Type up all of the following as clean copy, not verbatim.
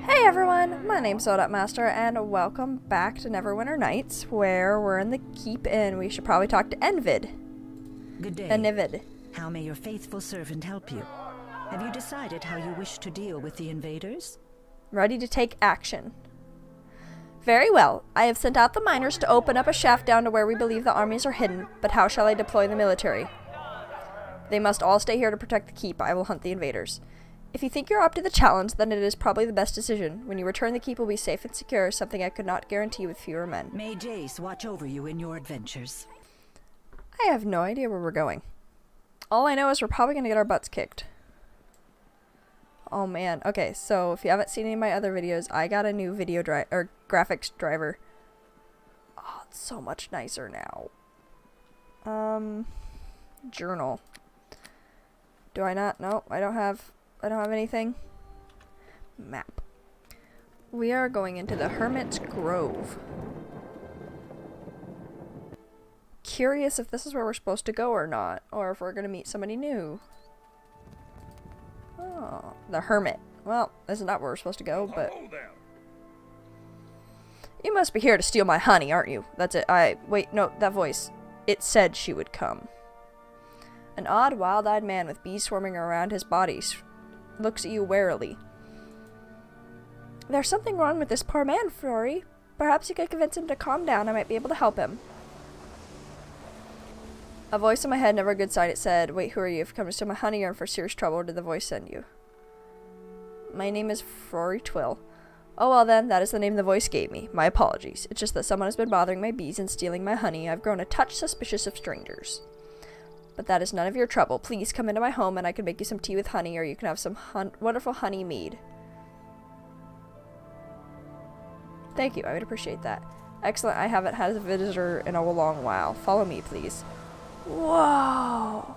Hey everyone, my name's Odotmaster, and welcome back to Neverwinter Nights, where we're in the Keep Inn. We should probably talk to Envid. Good day. Enivid. How may your faithful servant help you? Have you decided how you wish to deal with the invaders? Ready to take action. Very well. I have sent out the miners to open up a shaft down to where we believe the armies are hidden, but how shall I deploy the military? They must all stay here to protect the keep. I will hunt the invaders. If you think you're up to the challenge, then it is probably the best decision. When you return, the keep will be safe and secure, something I could not guarantee with fewer men. May Jace watch over you in your adventures. I have no idea where we're going. All I know is we're probably going to get our butts kicked. Oh man. Okay, so if you haven't seen any of my other videos, I got a new graphics driver. Oh, it's so much nicer now. Journal. Do I not? No, I don't have anything. Map. We are going into the Hermit Grove. Curious if this is where we're supposed to go or not, or if we're going to meet somebody new. Oh, the Hermit. Well, this is not where we're supposed to go, but... You must be here to steal my honey, aren't you? That's it. Wait, no, that voice. It said she would come. An odd, wild-eyed man with bees swarming around his body looks at you warily. There's something wrong with this poor man, Flory. Perhaps you could convince him to calm down. I might be able to help him. A voice in my head, never a good sign. It said, "Wait, who are you? If you come to steal my honey, you're in for serious trouble. Or did the voice send you?" My name is Flory Twill. Oh well then, that is the name the voice gave me. My apologies. It's just that someone has been bothering my bees and stealing my honey. I've grown a touch suspicious of strangers. But that is none of your trouble. Please come into my home and I can make you some tea with honey, or you can have some wonderful honey mead. Thank you, I would appreciate that. Excellent, I haven't had a visitor in a long while. Follow me, please. Whoa!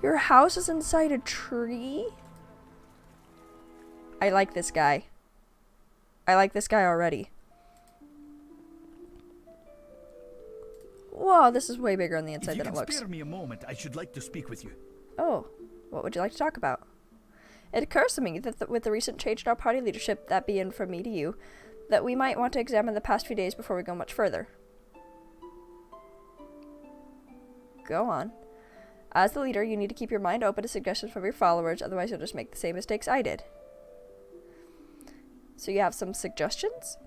Your house is inside a tree? I like this guy. I like this guy already. Whoa, this is way bigger on the inside than it looks. If you can spare me a moment, I should like to speak with you. Oh, what would you like to talk about? It occurs to me that with the recent change in our party leadership, that being from me to you, that we might want to examine the past few days before we go much further. Go on. As the leader, you need to keep your mind open to suggestions from your followers, otherwise you'll just make the same mistakes I did. So you have some suggestions?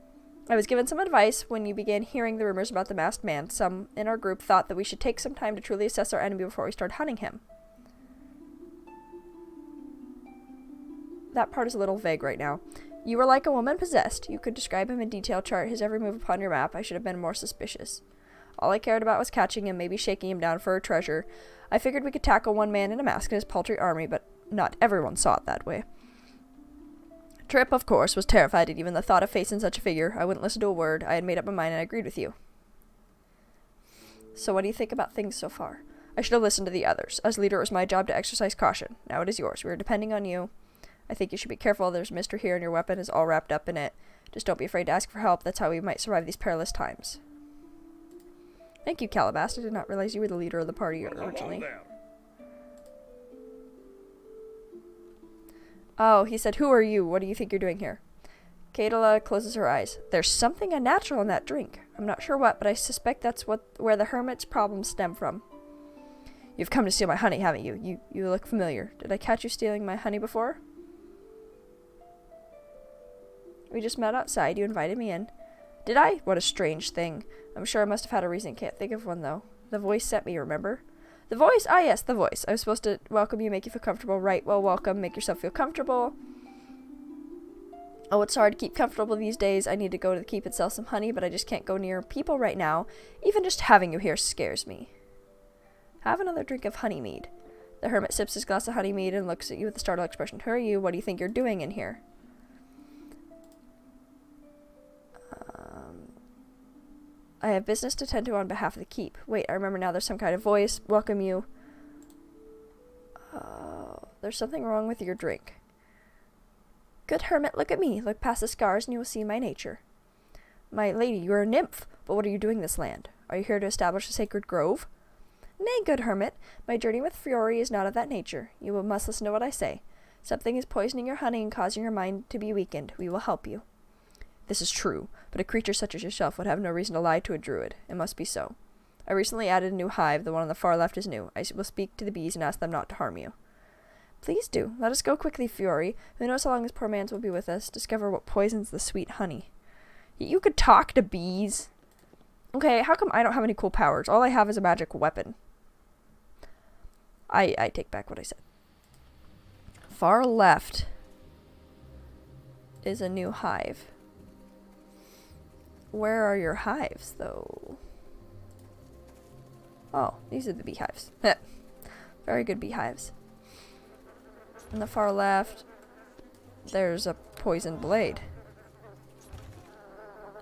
I was given some advice when you began hearing the rumors about the masked man. Some in our group thought that we should take some time to truly assess our enemy before we start hunting him. That part is a little vague right now. You were like a woman possessed. You could describe him in detail, chart his every move upon your map. I should have been more suspicious. All I cared about was catching him, maybe shaking him down for a treasure. I figured we could tackle one man in a mask and his paltry army, but not everyone saw it that way. Trip, of course, was terrified at even the thought of facing such a figure. I wouldn't listen to a word. I had made up my mind and I agreed with you. So what do you think about things so far? I should have listened to the others. As leader, it was my job to exercise caution. Now it is yours. We are depending on you. I think you should be careful. There's a mystery here and your weapon is all wrapped up in it. Just don't be afraid to ask for help. That's how we might survive these perilous times. Thank you, Calabast. I did not realize you were the leader of the party originally. Oh, he said, "Who are you? What do you think you're doing here?" Kadala closes her eyes. There's something unnatural in that drink. I'm not sure what, but I suspect that's where the hermit's problems stem from. You've come to steal my honey, haven't you? You look familiar. Did I catch you stealing my honey before? We just met outside. You invited me in. Did I? What a strange thing. I'm sure I must have had a reason. Can't think of one, though. The voice sent me, remember? The voice? Ah, yes, the voice. I was supposed to welcome you, make you feel comfortable. Right, well, welcome. Make yourself feel comfortable. Oh, it's hard to keep comfortable these days. I need to go to the keep and sell some honey, but I just can't go near people right now. Even just having you here scares me. Have another drink of honey mead. The hermit sips his glass of honey mead and looks at you with a startled expression. Who are you? What do you think you're doing in here? I have business to tend to on behalf of the keep. Wait, I remember now. There's some kind of voice. Welcome you. There's something wrong with your drink. Good hermit, look at me. Look past the scars and you will see my nature. My lady, you are a nymph. But what are you doing this land? Are you here to establish a sacred grove? Nay, good hermit. My journey with Fury is not of that nature. You must listen to what I say. Something is poisoning your honey and causing your mind to be weakened. We will help you. This is true, but a creature such as yourself would have no reason to lie to a druid. It must be so. I recently added a new hive. The one on the far left is new. I will speak to the bees and ask them not to harm you. Please do. Let us go quickly, Fury. Who knows how long this poor man's will be with us? Discover what poisons the sweet honey. You could talk to bees. Okay, how come I don't have any cool powers? All I have is a magic weapon. I take back what I said. Far left is a new hive. Where are your hives, though? Oh, these are the beehives. Very good beehives. On the far left, there's a poison blade.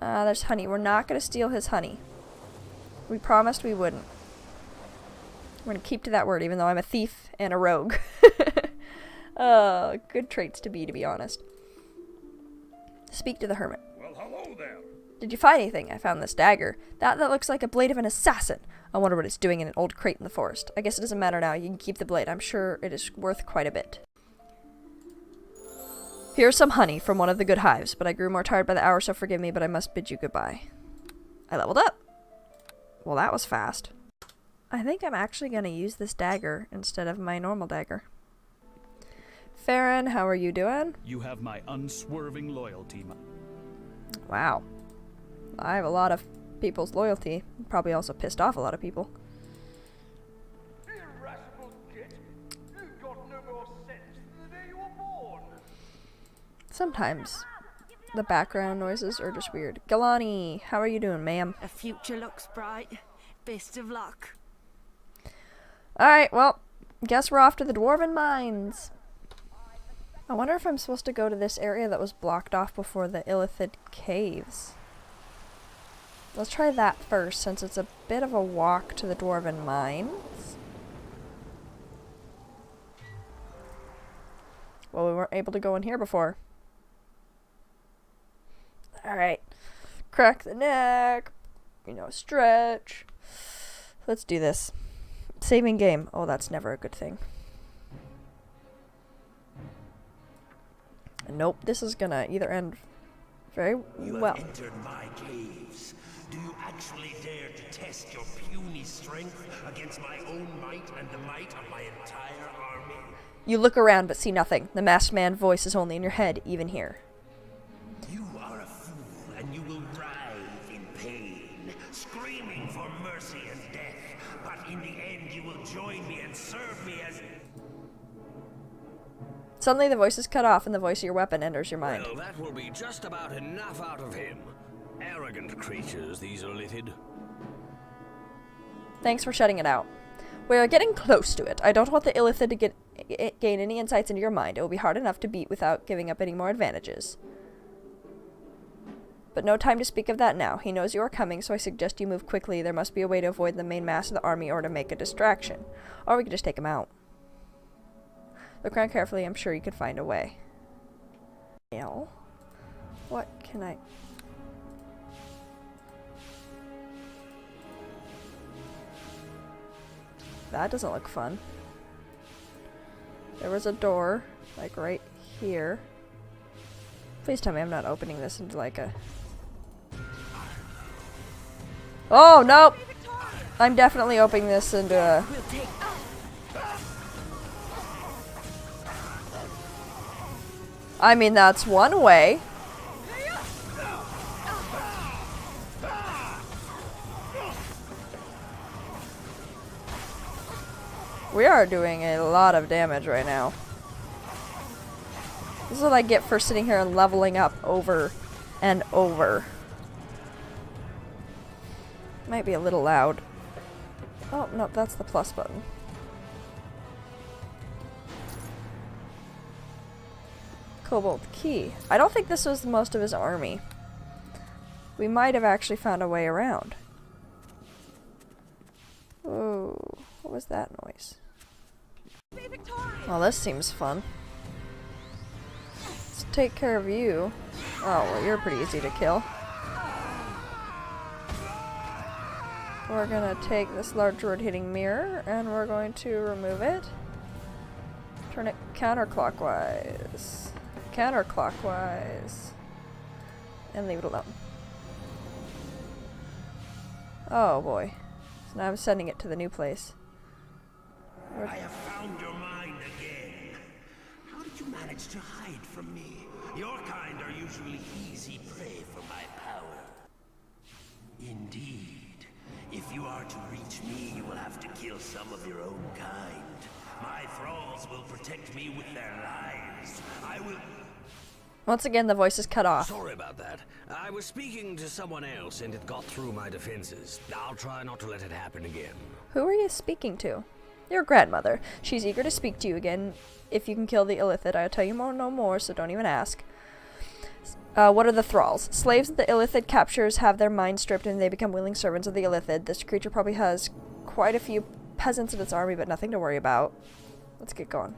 There's honey. We're not going to steal his honey. We promised we wouldn't. We're going to keep to that word, even though I'm a thief and a rogue. Good traits to be honest. Speak to the hermit. Well, hello there. Did you find anything? I found this dagger. That looks like a blade of an assassin. I wonder what it's doing in an old crate in the forest. I guess it doesn't matter now. You can keep the blade. I'm sure it is worth quite a bit. Here's some honey from one of the good hives, but I grew more tired by the hour, so forgive me, but I must bid you goodbye. I leveled up. Well, that was fast. I think I'm actually going to use this dagger instead of my normal dagger. Farron, how are you doing? You have my unswerving loyalty. Wow. I have a lot of people's loyalty. Probably also pissed off a lot of people. Irascible git! You've got no more sense than the day you were born! Sometimes the background noises are just weird. Galani, how are you doing, ma'am? The future looks bright. Best of luck. Alright, well, guess we're off to the Dwarven Mines. I wonder if I'm supposed to go to this area that was blocked off before the Illithid Caves. Let's try that first, since it's a bit of a walk to the Dwarven Mines. Well, we weren't able to go in here before. Alright. Crack the neck. Stretch. Let's do this. Saving game. Oh, that's never a good thing. Nope, this is gonna either end very well. You have entered my caves. Do you actually dare to test your puny strength against my own might and the might of my entire army? You look around but see nothing. The masked man voice is only in your head, even here. You are a fool, and you will writhe in pain, screaming for mercy and death. But in the end, you will join me and serve me as... Suddenly the voice is cut off and the voice of your weapon enters your mind. Well, that will be just about enough out of him. Arrogant creatures, these Illithid. Thanks for shutting it out. We are getting close to it. I don't want the Illithid to gain any insights into your mind. It will be hard enough to beat without giving up any more advantages. But no time to speak of that now. He knows you are coming, so I suggest you move quickly. There must be a way to avoid the main mass of the army or to make a distraction. Or we could just take him out. Look around carefully. I'm sure you could find a way. Now, what can I... That doesn't look fun. There was a door, like right here. Please tell me I'm not opening this into like a... Oh, nope! I'm definitely opening this into a... I mean, that's one way. We are doing a lot of damage right now. This is what I get for sitting here and leveling up over and over. Might be a little loud. Oh, no, that's the plus button. Cobalt Key. I don't think this was most of his army. We might have actually found a way around. Oh, what was that noise? Well, this seems fun. Let's take care of you. Oh, well, you're pretty easy to kill. We're gonna take this large rotating mirror and we're going to remove it. Turn it counterclockwise. Counterclockwise. And leave it alone. Oh boy. So now I'm sending it to the new place. I have found your mind again. How did you manage to hide from me? Your kind are usually easy prey for my power. Indeed. If you are to reach me, you will have to kill some of your own kind. My thralls will protect me with their lives. I will... Once again, the voice is cut off. Sorry about that. I was speaking to someone else and it got through my defenses. I'll try not to let it happen again. Who are you speaking to? Your grandmother. She's eager to speak to you again. If you can kill the Illithid, I'll tell you no more, so don't even ask. What are the thralls? Slaves that the Illithid captures have their minds stripped and they become willing servants of the Illithid. This creature probably has quite a few peasants in its army, but nothing to worry about. Let's get going.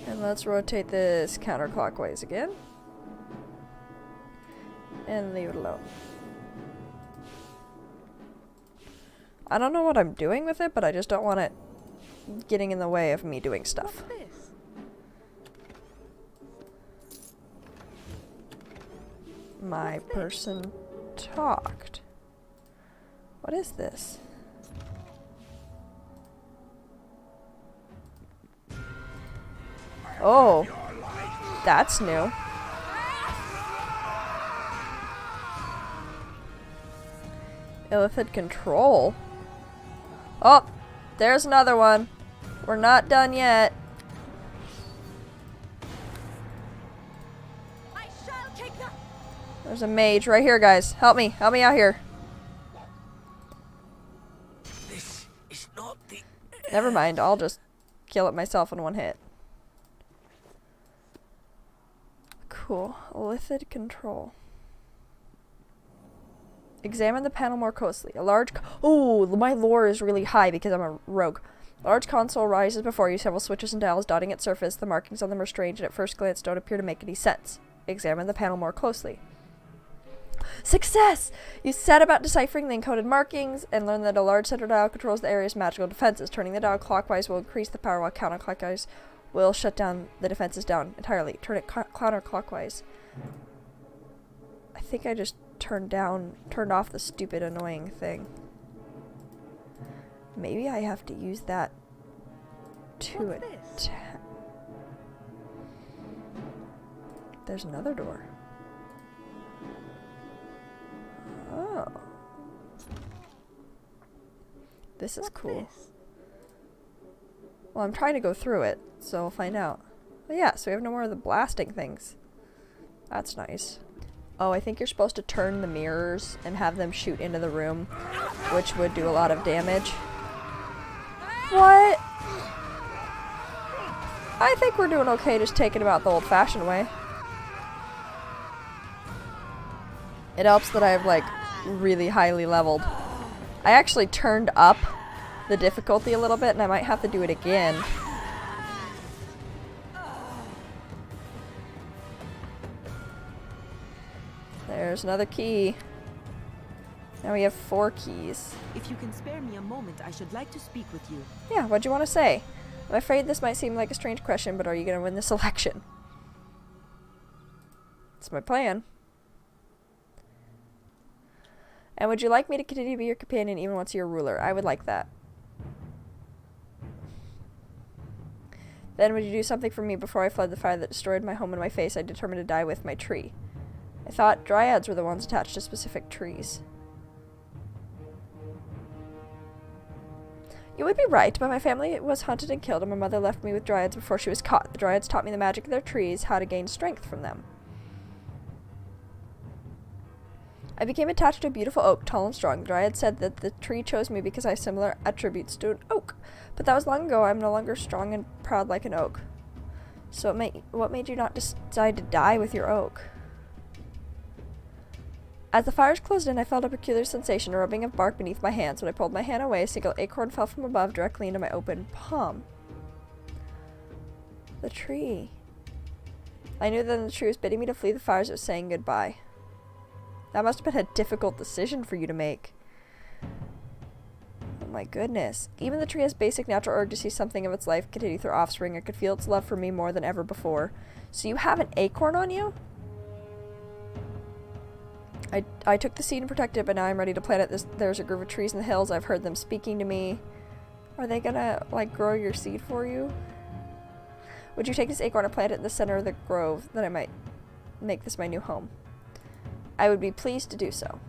And let's rotate this counterclockwise again. And leave it alone. I don't know what I'm doing with it, but I just don't want it getting in the way of me doing stuff. What's this? My person talked. What is this? Oh, that's new. Illithid control. Oh, there's another one. We're not done yet. I shall take that. There's a mage right here, guys. Help me. Help me out here. This is not the... Never mind. I'll just kill it myself in one hit. Cool. Illithid control. Examine the panel more closely. A large... Oh, my lore is really high because I'm a rogue. A large console rises before you, several switches and dials dotting its surface. The markings on them are strange and at first glance don't appear to make any sense. Examine the panel more closely. Success! You set about deciphering the encoded markings and learn that a large center dial controls the area's magical defenses. Turning the dial clockwise will increase the power while counterclockwise will shut down the defenses down entirely. Turn it counterclockwise. I think I just turned off the stupid annoying thing. Maybe I have to use that to attack. There's another door. Oh. This is cool. Well, I'm trying to go through it, so we'll find out. But yeah, so we have no more of the blasting things. That's nice. Oh, I think you're supposed to turn the mirrors and have them shoot into the room, which would do a lot of damage. What? I think we're doing okay just taking them out the old-fashioned way. It helps that I've, like, really highly leveled. I actually turned up the difficulty a little bit, and I might have to do it again. There's another key. Now we have 4 keys. If you can spare me a moment, I should like to speak with you. Yeah, what'd you want to say? I'm afraid this might seem like a strange question, but are you going to win this election? That's my plan. And would you like me to continue to be your companion even once you're ruler? I would like that. Then would you do something for me before I fled the fire that destroyed my home and my face? I determined to die with my tree. I thought dryads were the ones attached to specific trees. You would be right, but my family was hunted and killed, and my mother left me with dryads before she was caught. The dryads taught me the magic of their trees, how to gain strength from them. I became attached to a beautiful oak, tall and strong. The dryad said that the tree chose me because I have similar attributes to an oak. But that was long ago. I'm no longer strong and proud like an oak. So what made you not decide to die with your oak? As the fires closed in, I felt a peculiar sensation, a rubbing of bark beneath my hands. When I pulled my hand away, a single acorn fell from above directly into my open palm. The tree. I knew that the tree was bidding me to flee the fires. It was saying goodbye. That must have been a difficult decision for you to make. my goodness. Even the tree has basic natural urge to see something of its life continue through offspring. I could feel its love for me more than ever before. So you have an acorn on you? I took the seed and protected it, but now I'm ready to plant it. There's a group of trees in the hills. I've heard them speaking to me. Are they gonna, like, grow your seed for you? Would you take this acorn and plant it in the center of the grove, that I might make this my new home? I would be pleased to do so.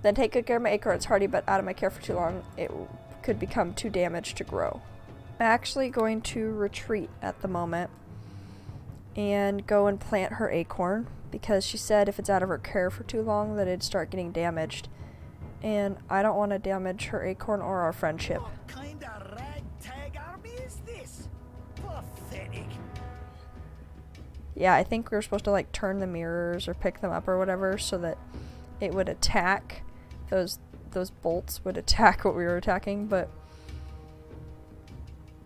Then take good care of my acorn. It's hardy, but out of my care for too long, it could become too damaged to grow. I'm actually going to retreat at the moment and go and plant her acorn, because she said if it's out of her care for too long that it'd start getting damaged. And I don't want to damage her acorn or our friendship. What kind of ragtag army is this? Pathetic. Yeah, I think we were supposed to like turn the mirrors or pick them up or whatever so that it would attack. Those bolts would attack what we were attacking, but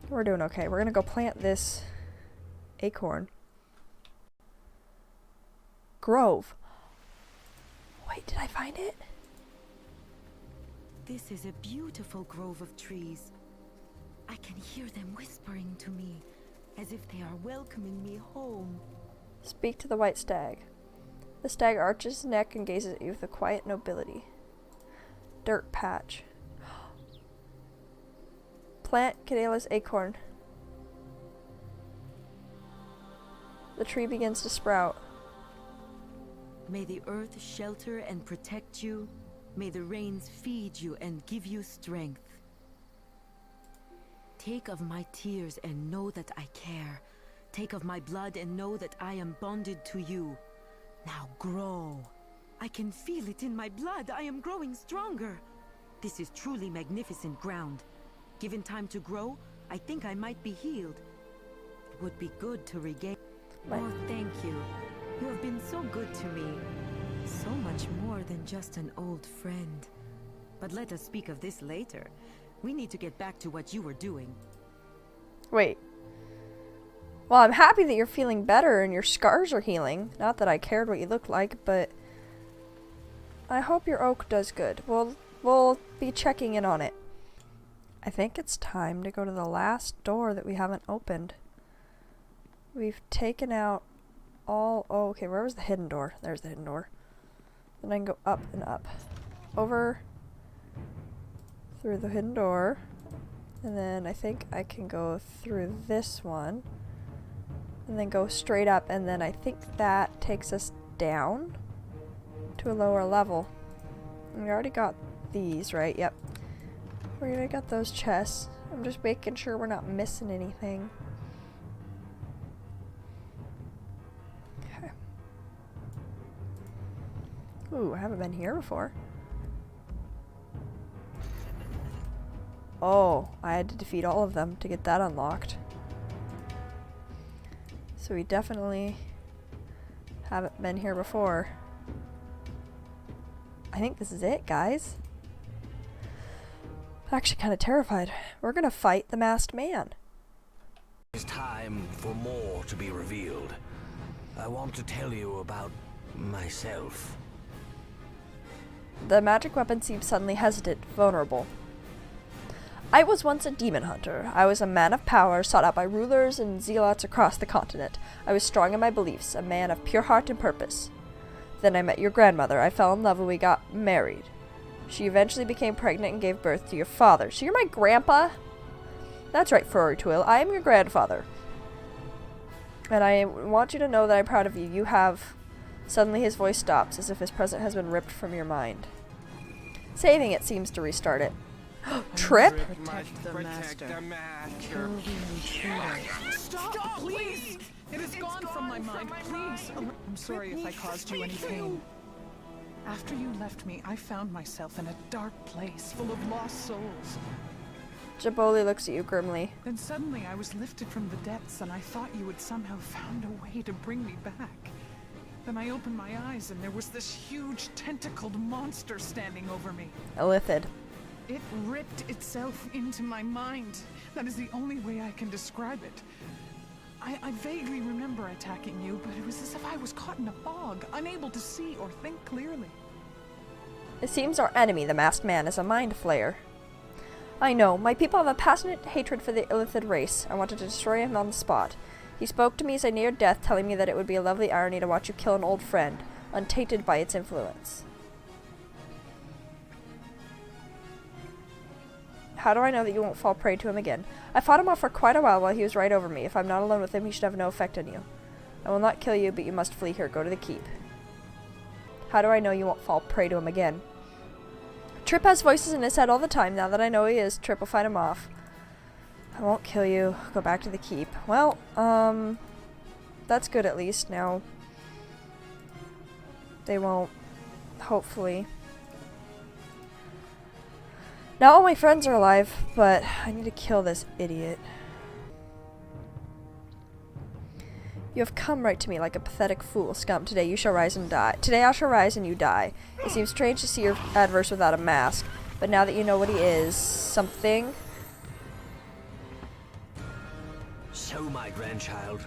we're doing okay. We're gonna go plant this acorn. Grove. Wait, did I find it? This is a beautiful grove of trees. I can hear them whispering to me, as if they are welcoming me home. Speak to the white stag. The stag arches his neck and gazes at you with a quiet nobility. Dirt patch. Plant Cadala's acorn. The tree begins to sprout. May the earth shelter and protect you. May the rains feed you and give you strength. Take of my tears and know that I care. Take of my blood and know that I am bonded to you. Now grow. I can feel it in my blood. I am growing stronger. This is truly magnificent ground. Given time to grow, I think I might be healed. It would be good to regain. Oh, thank you. You have been so good to me. So much more than just an old friend. But let us speak of this later. We need to get back to what you were doing. Wait. Well, I'm happy that you're feeling better and your scars are healing. Not that I cared what you looked like, but I hope your oak does good. We'll be checking in on it. I think it's time to go to the last door that we haven't opened. We've taken out all... Oh, okay, where was the hidden door? There's the hidden door. Then I can go up and up. Over. Through the hidden door. And then I think I can go through this one. And then go straight up. And then I think that takes us down to a lower level. And we already got these, right? Yep. We already got those chests. I'm just making sure we're not missing anything. Okay. Ooh, I haven't been here before. Oh, I had to defeat all of them to get that unlocked. So we definitely haven't been here before. I think this is it, guys. I'm actually kind of terrified. We're gonna fight the masked man. It's time for more to be revealed. I want to tell you about myself. The magic weapon seems suddenly hesitant, vulnerable. I was once a demon hunter. I was a man of power, sought out by rulers and zealots across the continent. I was strong in my beliefs, a man of pure heart and purpose. Then I met your grandmother. I fell in love and we got married. She eventually became pregnant and gave birth to your father. So you're my grandpa? That's right, Frory Twill. I am your grandfather. And I want you to know that I'm proud of you. You have... Suddenly his voice stops, as if his present has been ripped from your mind. Saving it seems to restart it. Trip? Protect the master. Kill the intruder. Stop, please! It is gone from my mind, please! I'm sorry if I caused you any pain. After you left me, I found myself in a dark place full of lost souls. Jaboli looks at you grimly. Then suddenly I was lifted from the depths and I thought you had somehow found a way to bring me back. Then I opened my eyes and there was this huge tentacled monster standing over me. Elithid. It ripped itself into my mind. That is the only way I can describe it. I vaguely remember attacking you, but it was as if I was caught in a fog, unable to see or think clearly. It seems our enemy, the masked man, is a mind flayer. I know. My people have a passionate hatred for the illithid race. I wanted to destroy him on the spot. He spoke to me as I neared death, telling me that it would be a lovely irony to watch you kill an old friend, untainted by its influence. How do I know that you won't fall prey to him again? I fought him off for quite a while he was right over me. If I'm not alone with him, he should have no effect on you. I will not kill you, but you must flee here. Go to the keep. How do I know you won't fall prey to him again? Trip has voices in his head all the time. Now that I know he is, Trip will fight him off. I won't kill you. Go back to the keep. Well, that's good at least. Now, they won't. Hopefully. Now all my friends are alive, but I need to kill this idiot. You have come right to me like a pathetic fool, scum. Today you shall rise and die. Today I shall rise and you die. It seems strange to see your adverse without a mask, but now that you know what he is, something... So, my grandchild,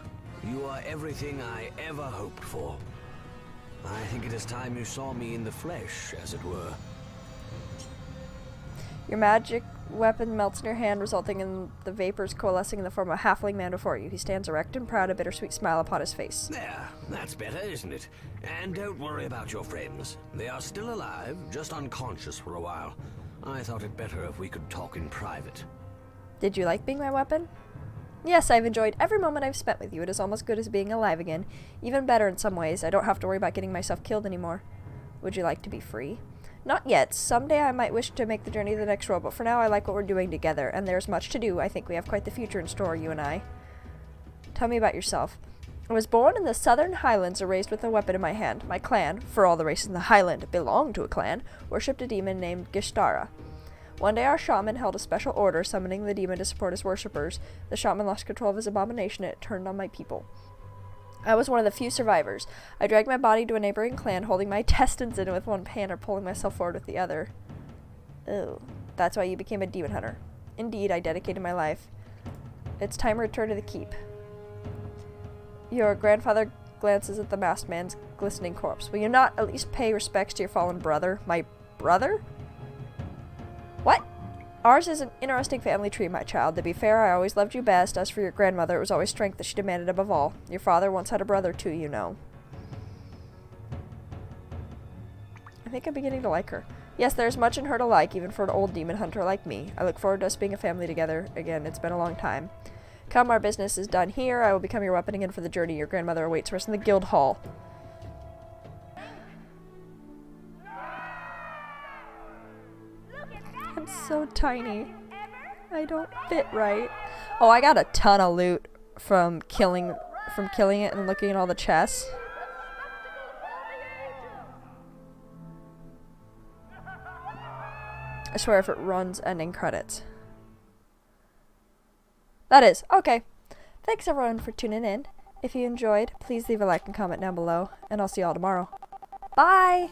you are everything I ever hoped for. I think it is time you saw me in the flesh, as it were. Your magic weapon melts in your hand, resulting in the vapors coalescing in the form of a halfling man before you. He stands erect and proud, a bittersweet smile upon his face. There, that's better, isn't it? And don't worry about your friends. They are still alive, just unconscious for a while. I thought it better if we could talk in private. Did you like being my weapon? Yes, I've enjoyed every moment I've spent with you. It is almost good as being alive again. Even better in some ways. I don't have to worry about getting myself killed anymore. Would you like to be free? Not yet. Someday I might wish to make the journey to the next world, but for now I like what we're doing together, and there's much to do. I think we have quite the future in store, you and I. Tell me about yourself. I was born in the southern highlands and raised with a weapon in my hand. My clan, for all the races in the highland belonged to a clan, worshipped a demon named Gishtara. One day our shaman held a special order summoning the demon to support his worshippers. The shaman lost control of his abomination and it turned on my people. I was one of the few survivors. I dragged my body to a neighboring clan, holding my intestines in with one hand or pulling myself forward with the other. Oh, that's why you became a demon hunter. Indeed, I dedicated my life. It's time to return to the keep. Your grandfather glances at the masked man's glistening corpse. Will you not at least pay respects to your fallen brother? My brother? What? Ours is an interesting family tree, my child. To be fair, I always loved you best. As for your grandmother, it was always strength that she demanded above all. Your father once had a brother, too, you know. I think I'm beginning to like her. Yes, there's much in her to like, even for an old demon hunter like me. I look forward to us being a family together. Again, it's been a long time. Come, our business is done here. I will become your weapon again for the journey. Your grandmother awaits for us in the guild hall. I'm so tiny. I don't fit right. Oh, I got a ton of loot from killing it and looking at all the chests. I swear if it runs ending credits. That is. Okay. Thanks everyone for tuning in. If you enjoyed, please leave a like and comment down below, and I'll see you all tomorrow. Bye!